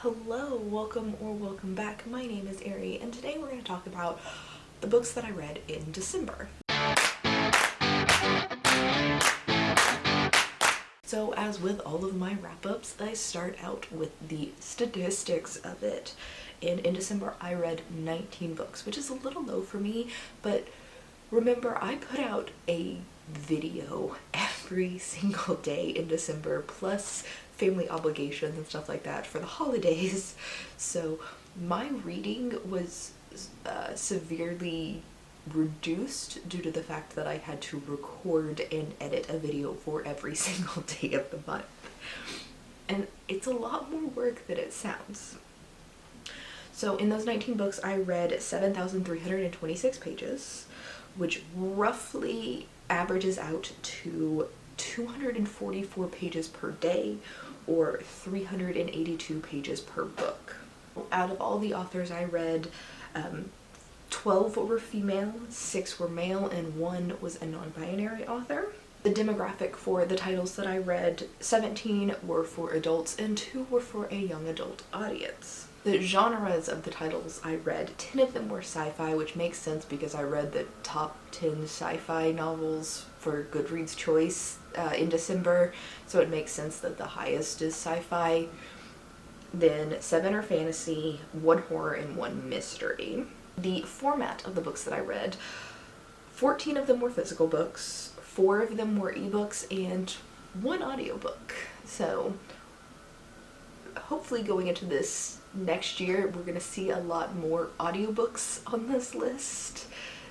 Hello, welcome back. My name is Ari, and today we're going to talk about the books that I read in December. So as with all of my wrap-ups, I start out with the statistics of it. And in December I read 19 books, which is a little low for me, but remember I put out a video every single day in December, plus family obligations and stuff like that for the holidays. So my reading was severely reduced due to the fact that I had to record and edit a video for every single day of the month. And it's a lot more work than it sounds. So in those 19 books I read 7,326 pages, which roughly averages out to 244 pages per day, or 382 pages per book. Out of all the authors I read, 12 were female, 6 were male, and 1 was a non-binary author. The demographic for the titles that I read, 17 were for adults and 2 were for a young adult audience. The genres of the titles I read, 10 of them were sci-fi, which makes sense because I read the top 10 sci-fi novels for Goodreads Choice in December, so it makes sense that the highest is sci-fi. Then 7 are fantasy, 1 horror, and 1 mystery. The format of the books that I read, 14 of them were physical books, 4 of them were ebooks, and 1 audiobook. So hopefully going into this next year, we're going to see a lot more audiobooks on this list,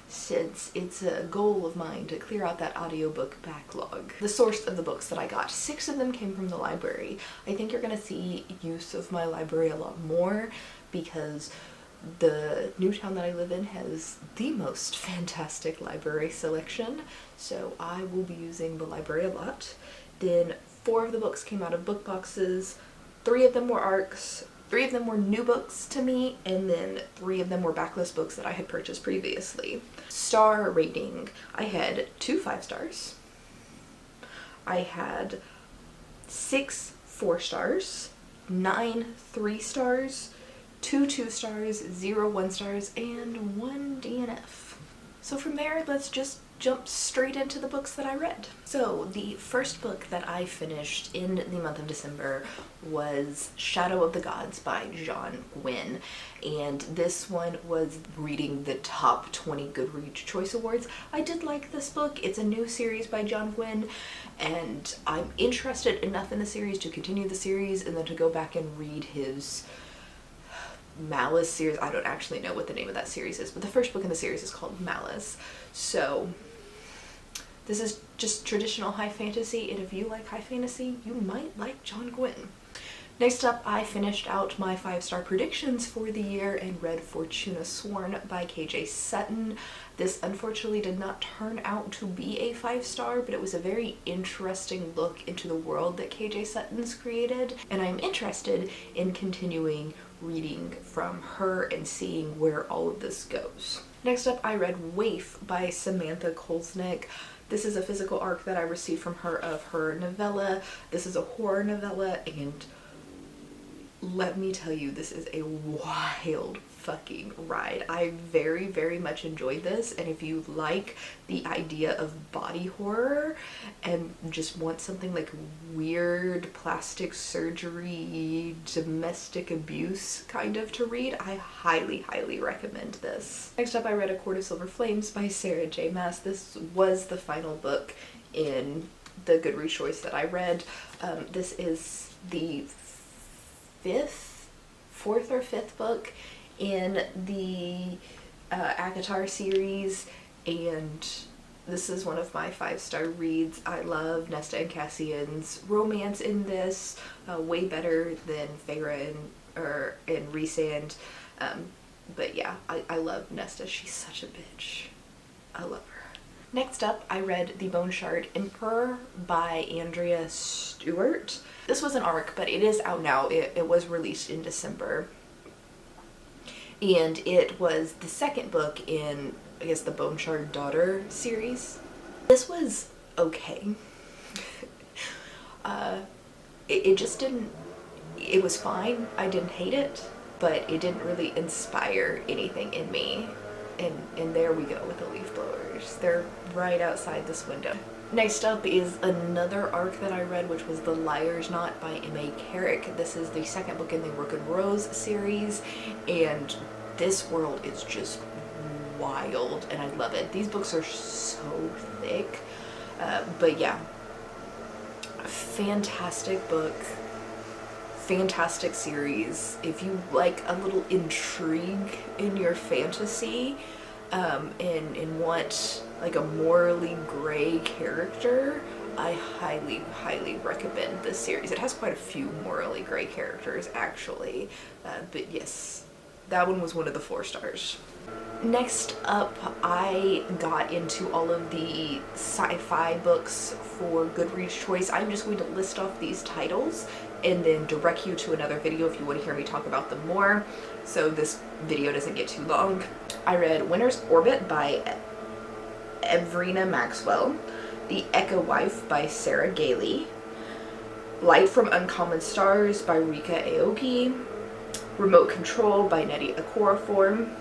since it's a goal of mine to clear out that audiobook backlog. The source of the books that I got, 6 of them came from the library. I think you're going to see use of my library a lot more because the new town that I live in has the most fantastic library selection, so I will be using the library a lot. Then 4 of the books came out of book boxes, 3 of them were ARCs, 3 of them were new books to me, and then 3 of them were backlist books that I had purchased previously. Star rating, I had 2 5 stars, I had 6 4 stars, 9 3 stars, 2 2 stars, 0 1 stars, and 1 DNF. So from there, let's just jump straight into the books that I read. So the first book that I finished in the month of December was Shadow of the Gods by John Gwynne, and this one was reading the top 20 Goodreads Choice Awards. I did like this book. It's a new series by John Gwynne, and I'm interested enough in the series to continue the series and then to go back and read his Malice series. I don't actually know what the name of that series is, but the first book in the series is called Malice. So this is just traditional high fantasy, and if you like high fantasy, you might like John Gwynne. Next up, I finished out my 5-star predictions for the year and read Fortuna Sworn by KJ Sutton. This unfortunately did not turn out to be a 5-star, but it was a very interesting look into the world that KJ Sutton's created, and I'm interested in continuing reading from her and seeing where all of this goes. Next up, I read Waif by Samantha Kolznick. This is a physical arc that I received from her of her novella. This is a horror novella, and let me tell you, this is a wild fucking ride. I very, very much enjoyed this, and if you like the idea of body horror and just want something like weird plastic surgery, domestic abuse kind of to read, I highly, highly recommend this. Next up, I read A Court of Silver Flames by Sarah J. Maas. This was the final book in the Goodreads Choice that I read. This is the 4th or 5th book in the ACOTAR series, and this is one of my 5-star reads. I love Nesta and Cassian's romance in this, way better than Feyre and Rhysand. But yeah, I love Nesta. She's such a bitch. I love her. Next up, I read The Bone Shard Emperor by Andrea Stewart. This was an arc, but it is out now. It was released in December. And it was the 2nd book in, I guess, the Bone Shard Daughter series. This was okay. It just didn't it was fine. I didn't hate it, but it didn't really inspire anything in me. And there we go with the leaf blowers. They're right outside this window. Next up is another arc that I read, which was The Liar's Knot by M.A. Carrick. This is the second book in the Rook and Rose series, and this world is just wild, and I love it. These books are so thick, but yeah, fantastic book, fantastic series. If you like a little intrigue in your fantasy, and want like a morally gray character, I highly recommend this series. It has quite a few morally gray characters actually, but yes, that one was one of the 4 stars. Next up, I got into all of the sci-fi books for Goodreads Choice. I'm just going to list off these titles and then direct you to another video if you want to hear me talk about them more, so this video doesn't get too long. I read Winter's Orbit by Evrina Maxwell, The Echo Wife by Sarah Gailey, Light from Uncommon Stars by Rika Aoki, Remote Control by Nettie Okorafor,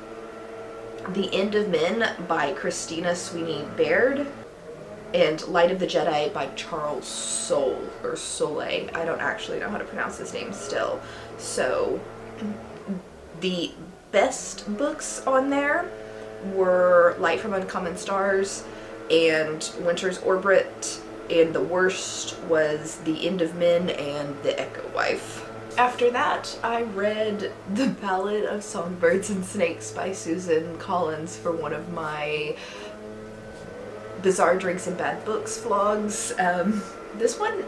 The End of Men by Christina Sweeney Baird, and Light of the Jedi by Charles Soule. I don't actually know how to pronounce his name still. So the best books on there were Light from Uncommon Stars and Winter's Orbit, and the worst was The End of Men and The Echo Wife. After that, I read The Ballad of Songbirds and Snakes by Susan Collins for one of my Bizarre Drinks and Bad Books vlogs. This one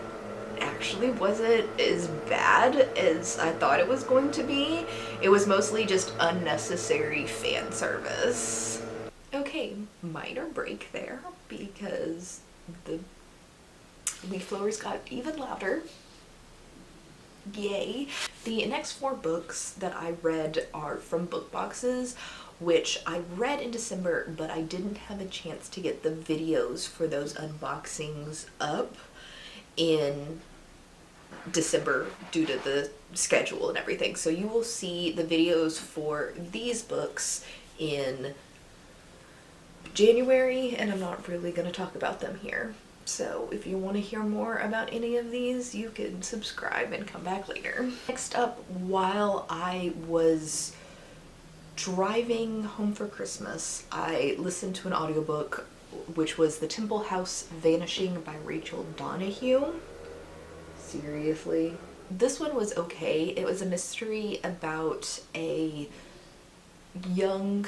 actually wasn't as bad as I thought it was going to be. It was mostly just unnecessary fan service. Okay, minor break there because the leaf blowers got even louder. Yay. The next 4 books that I read are from book boxes, which I read in December, but I didn't have a chance to get the videos for those unboxings up in December due to the schedule and everything. So you will see the videos for these books in January, and I'm not really going to talk about them here. So if you want to hear more about any of these, you can subscribe and come back later. Next up, while I was driving home for Christmas, I listened to an audiobook, which was The Temple House Vanishing by Rachel Donahue. Seriously. This one was okay. It was a mystery about a young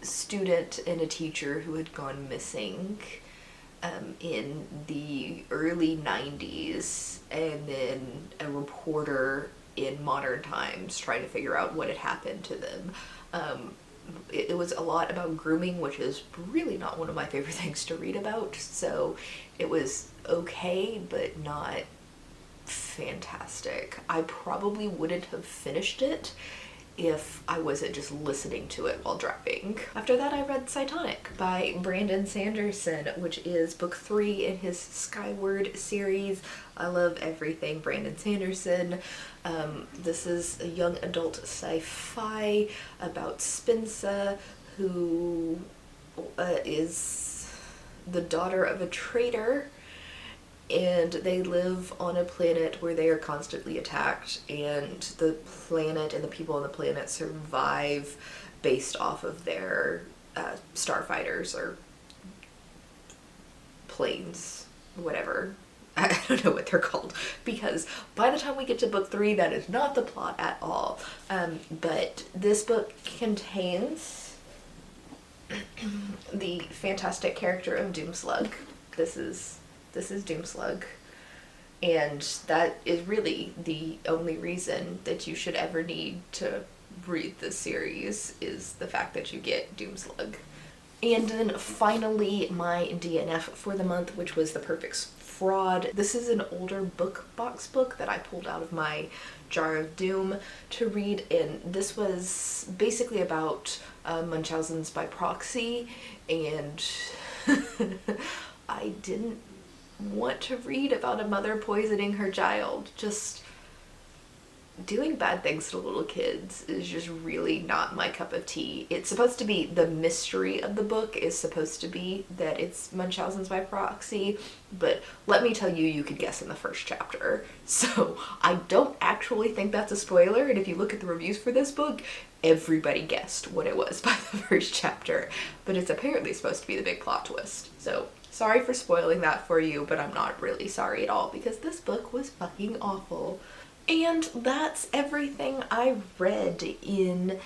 student and a teacher who had gone missing in the early 90s, and then a reporter in modern times trying to figure out what had happened to them. It was a lot about grooming, which is really not one of my favorite things to read about, so it was okay, but not fantastic. I probably wouldn't have finished it if I wasn't just listening to it while driving. After that, I read Psytonic by Brandon Sanderson, which is book 3 in his Skyward series. I love everything Brandon Sanderson. This is a young adult sci-fi about Spensa, who is the daughter of a trader, and they live on a planet where they are constantly attacked, and the planet and the people on the planet survive based off of their starfighters or planes, whatever. I don't know what they're called, because by the time we get to book 3, that is not the plot at all. But this book contains the fantastic character of Doomslug. This is Doomslug, and that is really the only reason that you should ever need to read this series, is the fact that you get Doomslug. And then finally, my DNF for the month, which was The Perfect Fraud. This is an older book box book that I pulled out of my jar of doom to read, and this was basically about Munchausen's by proxy, and I didn't want to read about a mother poisoning her child. Just doing bad things to little kids is just really not my cup of tea. It's supposed to be, the mystery of the book is supposed to be that it's Munchausen's by proxy, but let me tell you, you could guess in the first chapter. So I don't actually think that's a spoiler, and if you look at the reviews for this book, everybody guessed what it was by the first chapter, but it's apparently supposed to be the big plot twist. So sorry for spoiling that for you, but I'm not really sorry at all because this book was fucking awful. And that's everything I read in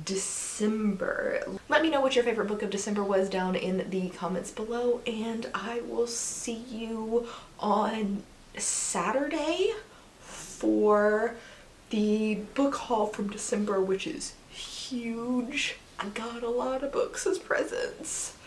December. Let me know what your favorite book of December was down in the comments below, and I will see you on Saturday for the book haul from December, which is huge. I got a lot of books as presents.